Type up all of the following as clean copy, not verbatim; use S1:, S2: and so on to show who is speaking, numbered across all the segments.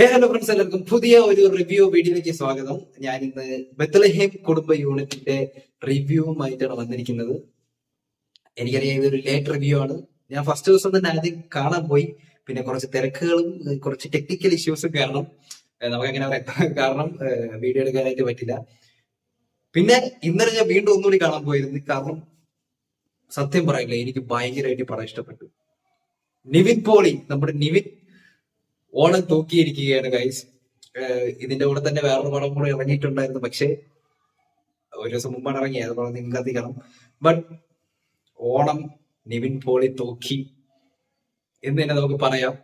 S1: Hello friends, എല്ലാവർക്കും പുതിയ ഒരു റിവ്യൂ വീഡിയോയിലേക്ക് സ്വാഗതം. ഞാൻ ഇന്ന് ബെത്ലഹേം കുടുംബ യൂണിറ്റിന്റെ റിവ്യൂവുമായിട്ടാണ് വന്നിരിക്കുന്നത്. എനിക്കറിയാം ഇതൊരു ലേറ്റ് റിവ്യൂ ആണ്. ഞാൻ ഫസ്റ്റ് ദിവസം തന്നെ ആദ്യം കാണാൻ പോയി. പിന്നെ കുറച്ച് തിരക്കുകളും കുറച്ച് ടെക്നിക്കൽ ഇഷ്യൂസും കാരണം നമുക്ക് എങ്ങനെ പറയാം, കാരണം വീഡിയോ എടുക്കാനായിട്ട് പറ്റില്ല. പിന്നെ ഇന്നലെ ഞാൻ വീണ്ടും ഒന്നുകൂടി കാണാൻ പോയിരുന്നു. കാരണം സത്യം പറയില്ല, എനിക്ക് ഭയങ്കരമായിട്ട് പടം ഇഷ്ടപ്പെട്ടു. നിവിൻ പോളി, നമ്മുടെ നിവിൻ ഓണം തൂക്കിയിരിക്കുകയാണ് ഗൈസ്. ഇതിന്റെ കൂടെ തന്നെ വേറൊരു പടം കൂടെ ഇറങ്ങിയിട്ടുണ്ടായിരുന്നു, പക്ഷേ ഒരു ദിവസം മുമ്പാണ് ഇറങ്ങിയത്. അത് പടം നിങ്ങൾക്ക് എത്തിക്കണം. ബട്ട് ഓണം നിവിൻ പോളി തൂക്കി എന്ന് തന്നെ നമുക്ക് പറയാം.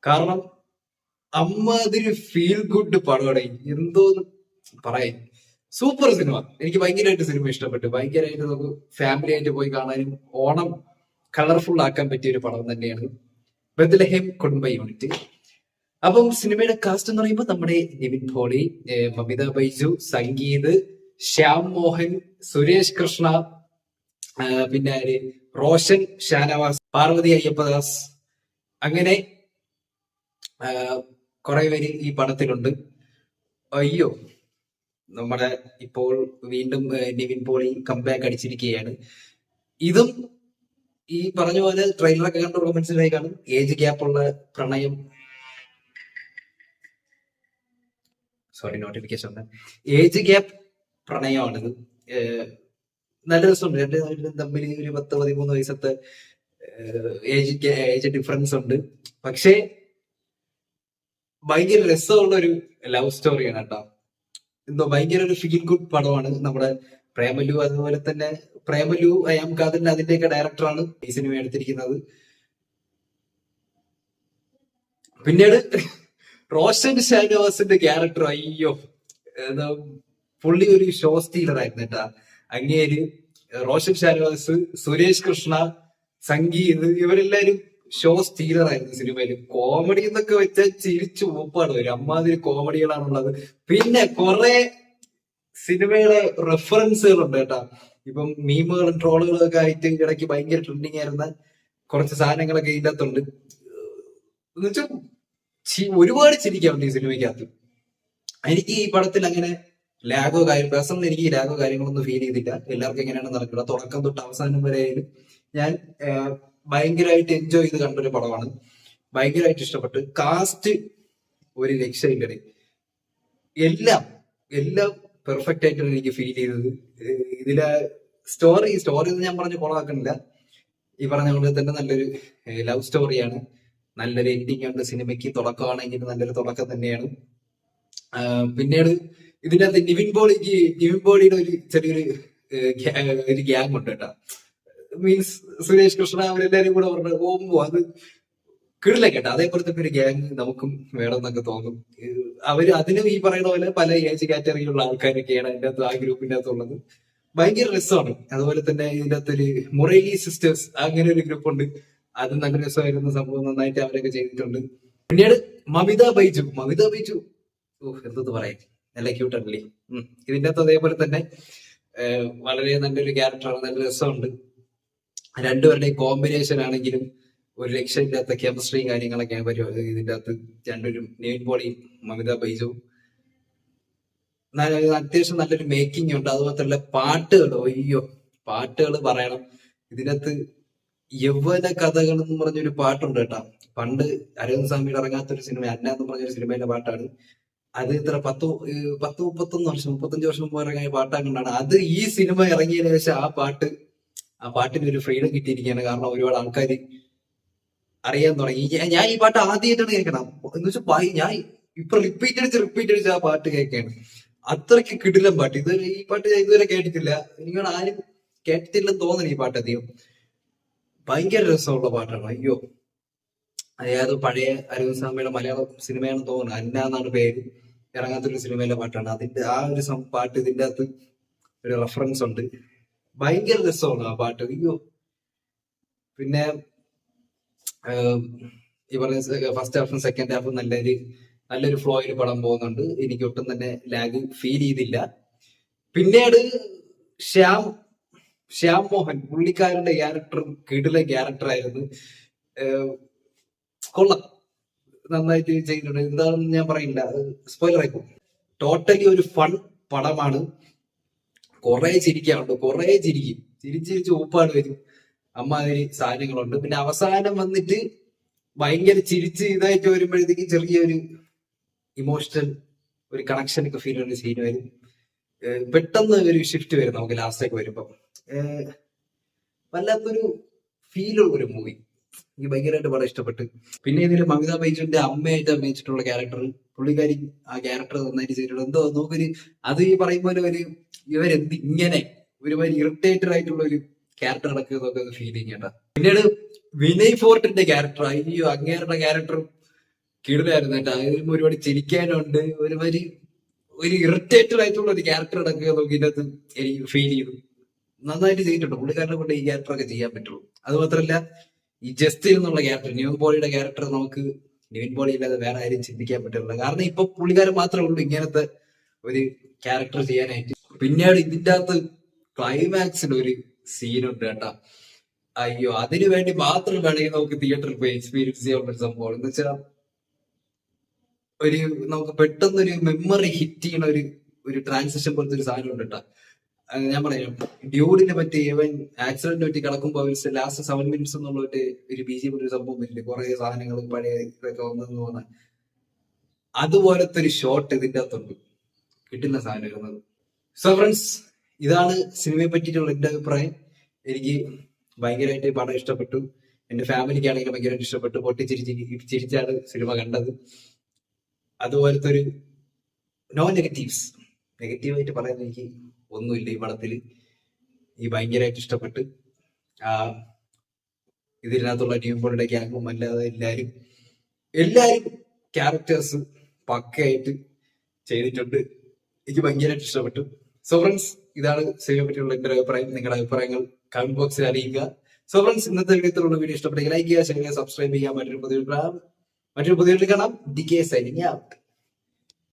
S1: കാരണം അമ്മാതിരി ഫീൽ ഗുഡ് പടമാണ്. എന്തോന്ന് പറയാം, സൂപ്പർ സിനിമ. എനിക്ക് ഭയങ്കരമായിട്ട് സിനിമ ഇഷ്ടപ്പെട്ടു. ഭയങ്കരമായിട്ട് നമുക്ക് ഫാമിലി ആയിട്ട് പോയി കാണാനും ഓണം കളർഫുൾ ആക്കാൻ പറ്റിയ ഒരു പടം തന്നെയാണ് ബെത്ലഹേം കുടുംബ യൂണിറ്റ്. അപ്പം സിനിമയുടെ കാസ്റ്റ് എന്ന് പറയുമ്പോൾ നമ്മുടെ നിവിൻ പോളി, മമിത ബൈജു, സംഗീത്, ശ്യാം മോഹൻ, സുരേഷ് കൃഷ്ണ, പിന്നെ റോഷൻ, ഷാനവാസ്, പാർവതി അയ്യപ്പദാസ്, അങ്ങനെ കുറെ പേര് ഈ പടത്തിലുണ്ട്. അയ്യോ, നമ്മുടെ ഇപ്പോൾ വീണ്ടും നിവിൻ പോളി കംബാക്ക് അടിച്ചിരിക്കുകയാണ്. ഇതും ഈ പറഞ്ഞ പോലെ ട്രെയിലറൊക്കെ കണ്ടുള്ള മനസ്സിലായി കാണും. ഏജ് ഗ്യാപ്പുള്ള പ്രണയം, നോട്ടിഫിക്കേഷൻ ഏജ് ഗ്യാപ്പ് പ്രണയമാണിത്. നല്ല രസമുണ്ട്. രണ്ടുപേരും തമ്മിൽ ഒരു 10-13 വയസ്സത്തെ ഏജ് ഡിഫറൻസ് ഉണ്ട്. പക്ഷേ ഭയങ്കര രസമുള്ള ഒരു ലവ് സ്റ്റോറിയാണ് കേട്ടോ. എന്തോ ഭയങ്കര ഒരു ഫീൽ ഗുഡ് പടമാണ്. നമ്മുടെ പ്രേമലു, അതുപോലെ തന്നെ പ്രേമലു, അയാം കാതൽ, അതിന്റെയൊക്കെ ഡയറക്ടറാണ് ഈ സിനിമ എടുത്തിരിക്കുന്നത്. പിന്നീട് റോഷൻ ഷാനവാസിന്റെ ക്യാരക്ടർ, അയ്യോ, പുള്ളി ഒരു ഷോ സ്റ്റീലർ ആയിരുന്നു കേട്ടാ. അങ്ങേര് റോഷൻ ഷാനവാസ്, സുരേഷ് കൃഷ്ണ, സംഗീത്, ഇവരെല്ലാരും ഷോ സ്റ്റീലർ ആയിരുന്നു സിനിമയിൽ. കോമഡി എന്നൊക്കെ വെച്ചാൽ ചിരിച്ചു മൂപ്പാണ് വരും. അമ്മാതിരി കോമഡികളാണുള്ളത്. പിന്നെ കുറെ സിനിമയുടെ റെഫറൻസുകൾ ഉണ്ട് കേട്ടാ. ഇപ്പം മീമുകളും ട്രോളുകളും ഒക്കെ ആയിട്ട് ഇടയ്ക്ക് ഭയങ്കര ട്രെൻഡിങ് ആയിരുന്ന കുറച്ച് സാധനങ്ങളൊക്കെ ഇതിൻ്റെ അകത്തുണ്ട്. എന്നുവെച്ചാൽ ഒരുപാട് ചിരിക്കാറുണ്ട് ഈ സിനിമയ്ക്കകത്ത്. എനിക്ക് ഈ പടത്തിൽ അങ്ങനെ ലാഗോ പേഴ്സണലി എനിക്ക് ഈ ലാഗോ കാര്യങ്ങളൊന്നും ഫീൽ ചെയ്തില്ല. എല്ലാവർക്കും എങ്ങനെയാണ് നടക്കുക, തുടക്കം തൊട്ട് അവസാനം വരെ ഞാൻ ഭയങ്കരമായിട്ട് എൻജോയ് ചെയ്ത് കണ്ടൊരു പടമാണ്. ഭയങ്കരമായിട്ട് ഇഷ്ടപ്പെട്ടു. കാസ്റ്റ് ഒരു രക്ഷയില്ലേ, എല്ലാം എല്ലാം പെർഫെക്റ്റ് ആയിട്ടാണ് എനിക്ക് ഫീൽ ചെയ്തത്. ഇതിലെ സ്റ്റോറി ഒന്നും ഞാൻ പറഞ്ഞ് കൊളാക്കണില്ല. ഈ പറഞ്ഞ പോലെ തന്നെ നല്ലൊരു ലവ് സ്റ്റോറിയാണ്. നല്ലൊരു എൻഡിങ് ഉണ്ട് സിനിമയ്ക്ക്. തുടക്കമാണെങ്കിൽ നല്ലൊരു തുടക്കം തന്നെയാണ്. പിന്നീട് ഇതിന്റെ അകത്ത് നിവിൻ പോളിയുടെ ഒരു ചെറിയൊരു ഒരു ഗ്യാങ് ഉണ്ട് കേട്ടോ. മീൻസ് സുരേഷ് കൃഷ്ണ, അവരെല്ലാരും കൂടെ പറഞ്ഞു പോകുമ്പോ അത് കിടില കേട്ടോ. അതേപോലത്തെ ഒരു ഗ്യാങ് നമുക്കും വേണമെന്നൊക്കെ തോന്നും. അവര് അതിനും ഈ പറയുന്ന പോലെ പല ഏജ് കാറ്റഗറിയിലുള്ള ആൾക്കാരൊക്കെയാണ് അതിന്റെ അകത്ത്, ആ ഗ്രൂപ്പിന്റെ അകത്തുള്ളത്. ഭയങ്കര രസമാണ്. അതുപോലെ തന്നെ ഇതിന്റെ അകത്തൊരു മൊറേലി സിസ്റ്റേഴ്സ്, അങ്ങനെ ഒരു ഗ്രൂപ്പ് ഉണ്ട്. അത് നല്ല രസമായിരുന്ന സംഭവം. നന്നായിട്ട് അവരൊക്കെ ചെയ്തിട്ടുണ്ട്. പിന്നീട് മമിത ബൈജു എന്തത് പറയാം, നല്ല ക്യൂട്ടാണല്ലേ. ഇതിന്റെ അകത്ത് അതേപോലെ തന്നെ വളരെ നല്ലൊരു ക്യാരക്ടറാണ്. നല്ല രസമുണ്ട്. രണ്ടുപേരുടെ കോമ്പിനേഷൻ ആണെങ്കിലും ഒരു രക്ഷയില്ലാത്ത കെമിസ്ട്രിയും കാര്യങ്ങളൊക്കെയാണ് പരിപാടി ഇതിന്റെ അകത്ത്. രണ്ടുപേരും നിവിൻ പോളിയും മമിത ബൈജു അത്യാവശ്യം നല്ലൊരു മേക്കിംഗ് ഉണ്ട്. അതുമാത്രല്ല പാട്ടുകൾ, അയ്യോ പാട്ടുകൾ പറയണം. ഇതിനകത്ത് യൗവന കഥകൾ എന്ന് പറഞ്ഞൊരു പാട്ടുണ്ട് കേട്ടാ. പണ്ട് അരവിന്ദ് സ്വാമിയുടെ ഇറങ്ങാത്തൊരു സിനിമ അന്ന എന്ന് പറഞ്ഞൊരു സിനിമയിലെ പാട്ടാണ്. അത് ഇത്ര 35 വർഷം മുമ്പ് ഇറങ്ങിയ പാട്ടാകൊണ്ടാണ് അത് ഈ സിനിമ ഇറങ്ങിയതിനു ശേഷം ആ പാട്ടിന് ഒരു ഫ്രീഡം കിട്ടിയിരിക്കുകയാണ്. കാരണം ഒരുപാട് ആൾക്കാർ അറിയാൻ തുടങ്ങി. ഞാൻ ഈ പാട്ട് ആദ്യമായിട്ടാണ് കേൾക്കണം. എന്ന് വെച്ചാൽ ഞാൻ ഇപ്പൊ റിപ്പീറ്റ് അടിച്ച് ആ പാട്ട് കേൾക്കുകയാണ്. അത്രയ്ക്ക് കിടിലൻ പാട്ട്. ഈ പാട്ട് ഞാൻ ഇതുവരെ കേട്ടിട്ടില്ല. എനിക്കാണ് ആരും കേട്ടിട്ടില്ലെന്ന് തോന്നുന്നു ഈ പാട്ട് അധികം. ഭയങ്കര രസമുള്ള പാട്ടാണ്. അയ്യോ, അതായത് പഴയ അരവിന്ദ് സ്വാമിയുടെ മലയാളം സിനിമയാണെന്ന് തോന്നുന്നു. അന്ന എന്നാണ് പേര്. ഇറങ്ങാത്തൊരു സിനിമയിലെ പാട്ടാണ്. അതിന്റെ ആ ഒരു പാട്ട് ഇതിന്റെ അകത്ത് ഒരു റെഫറൻസ് ഉണ്ട്. ഭയങ്കര രസമാണ് ആ പാട്ട്. അയ്യോ, പിന്നെ ഈ പറഞ്ഞ ഫസ്റ്റ് ഹാഫും സെക്കൻഡ് ഹാഫും നല്ലൊരു ഫ്ലോയിൽ പടം പോകുന്നുണ്ട്. എനിക്ക് ഒട്ടും തന്നെ ലാഗ് ഫീൽ ചെയ്തില്ല. പിന്നീട് ശ്യാം മോഹൻ, പുള്ളിക്കാരന്റെ ക്യാരക്ടർ കിടില ക്യാരക്ടർ ആയിരുന്നു. കൊള്ളാം, നന്നായിട്ട് ചെയ്തിട്ടുണ്ട്. എന്താണെന്ന് ഞാൻ പറയില്ല, സ്പോയിലർ ആയിപ്പോ. ടോട്ടലി ഒരു ഫൺ പടമാണ്. കുറെ ചിരിക്കാറുണ്ട്, കുറെ ചിരിക്കും, ചിരിച്ച് ഊപ്പാട് വരും, അമ്മാതിരി സാധനങ്ങളുണ്ട്. പിന്നെ അവസാനം വന്നിട്ട് ഭയങ്കര ചിരിച്ച് ഇതായിട്ട് വരുമ്പോഴത്തേക്ക് ചെറിയൊരു ഇമോഷണൽ ഒരു കണക്ഷൻ ഒക്കെ ഫീൽ ചെയ്യുന്ന സീൻ വരും. പെട്ടെന്ന് ഒരു ഷിഫ്റ്റ് വരും നമുക്ക് ലാസ്റ്റൊക്കെ വരുമ്പം. വല്ലാത്തൊരു ഫീലുള്ള ഒരു മൂവി. എനിക്ക് ഭയങ്കരമായിട്ട് വളരെ ഇഷ്ടപ്പെട്ടു. പിന്നെ ഇതിൽ മമിത ബൈജുവിന്റെ അമ്മയായിട്ട് അഭിനയിച്ചിട്ടുള്ള ക്യാരക്ടർ, പുള്ളിക്കാരി ആ ക്യാരക്ടർ നന്നായിട്ട് ചെയ്തിട്ടുണ്ട്. എന്തോ നമുക്കൊരു അത് ഈ പറയും പോലെ ഒരു ഇവരെന്ത് ഇങ്ങനെ ഒരുമാതിരി ഇറിറ്റേറ്റഡ് ആയിട്ടുള്ള ഒരു ക്യാരക്ടർ നടക്കുന്നതൊക്കെ ഫീലിംഗ് കേട്ടാ. പിന്നീട് വിനയ് ഫോർട്ടിന്റെ ക്യാരക്ടർ, അയ്യോ അങ്ങേരുടെ ക്യാരക്ടർ കിടിലായിരുന്നു കേട്ടോ. അതിലും ഒരുപാട് ചിരിക്കാനുണ്ട്, ഒരുമാതിരി ഒരു ഇറിറ്റേറ്റഡ് ആയിട്ടുള്ള ഒരു ക്യാരക്ടർ നടക്കുക നോക്കിയിട്ട് എനിക്ക് ഫീൽ ചെയ്തു. നന്നായിട്ട് ചെയ്തിട്ടുണ്ട്. പുള്ളിക്കാരനെ കൊണ്ട് ഈ ക്യാരക്ടറൊക്കെ ചെയ്യാൻ പറ്റുള്ളൂ. അത് മാത്രമല്ല, ഈ ജസ്റ്റിൻ എന്നുള്ള ക്യാരക്ടർ, നിവിൻ പോളിയുടെ ക്യാരക്ടർ, നമുക്ക് നിവിൻ പോളി ഇല്ലാതെ വേറെ ആരും ചിന്തിക്കാൻ പറ്റില്ല. കാരണം ഇപ്പൊ പുള്ളിക്കാരൻ മാത്രമേ ഉള്ളൂ ഇങ്ങനത്തെ ഒരു ക്യാരക്ടർ ചെയ്യാനായിട്ട്. പിന്നീട് ഇതിന്റെ അകത്ത് ക്ലൈമാക്സിൽ ഒരു സീനുണ്ട് കേട്ടാ. അയ്യോ, അതിനു വേണ്ടി മാത്രം വേണമെങ്കിൽ നമുക്ക് തിയേറ്ററിൽ പോയി എക്സ്പീരിയൻസ് ചെയ്യാനുള്ള ഒരു സംഭവം എന്ന് വെച്ചാൽ ഒരു നമുക്ക് പെട്ടെന്നൊരു മെമ്മറി ഹിറ്റ് ചെയ്യുന്ന ഒരു ട്രാൻസിഷൻ പോലത്തെ ഒരു സാധനം ഉണ്ട് കേട്ടോ. ഞാൻ പറയാം, ഡ്യൂഡിനെ പറ്റി ഇവൻ ആക്സിഡന്റ് പറ്റി കിടക്കുമ്പോൾ ലാസ്റ്റ് 7 മിനിറ്റ്സ് എന്നുള്ള ഒരു ബിജി ഒരു സംഭവം ഇല്ലേ, കുറെ സാധനങ്ങൾ പഴയ ഇതൊക്കെ വന്നെന്ന് തോന്നാൻ, അതുപോലത്തെ ഒരു ഷോട്ട് ഇതിന്റെ അകത്തുണ്ട്. കിട്ടുന്ന സാധനം ഇരുന്നത്. സോ ഫ്രണ്ട്സ്, ഇതാണ് സിനിമയെ പറ്റിയിട്ടുള്ള എന്റെ അഭിപ്രായം. എനിക്ക് ഭയങ്കരമായിട്ട് പടം ഇഷ്ടപ്പെട്ടു. എന്റെ ഫാമിലിക്ക് ആണെങ്കിലും ഭയങ്കരമായിട്ട് ഇഷ്ടപ്പെട്ടു. ചിരിച്ചാണ് സിനിമ കണ്ടത്. അതുപോലത്തെ ഒരു നോ നെഗറ്റീവ്സ്. നെഗറ്റീവായിട്ട് പറയാൻ എനിക്ക് ഒന്നുമില്ല ഈ പടത്തിൽ. ഈ ഭയങ്കരമായിട്ട് ഇഷ്ടപ്പെട്ട്. ഇതിനകത്തുള്ള ടീമുകളുടെ ഗ്യാങ്ങും അല്ലാതെ എല്ലാരും ക്യാരക്ടേഴ്സ് പക്കയായിട്ട് ചെയ്തിട്ടുണ്ട്. എനിക്ക് ഭയങ്കരമായിട്ട് ഇഷ്ടപ്പെട്ടു. സോ ഫ്രണ്ട്സ്, ഇതാണ് സിനിമയെ പറ്റിയുള്ള എന്റെ അഭിപ്രായം. നിങ്ങളുടെ അഭിപ്രായങ്ങൾ കമന്റ് ബോക്സിൽ അറിയിക്കുക. സോ ഫ്രണ്ട്സ്, ഇന്നത്തെ വീഡിയോ ഇഷ്ടപ്പെട്ടെങ്കിൽ ലൈക്ക് ചെയ്യുക, ഷെയർ ചെയ്യുക, സബ്സ്ക്രൈബ് ചെയ്യുക. മറ്റൊരു പുതിയ കാണാം. DK signing out.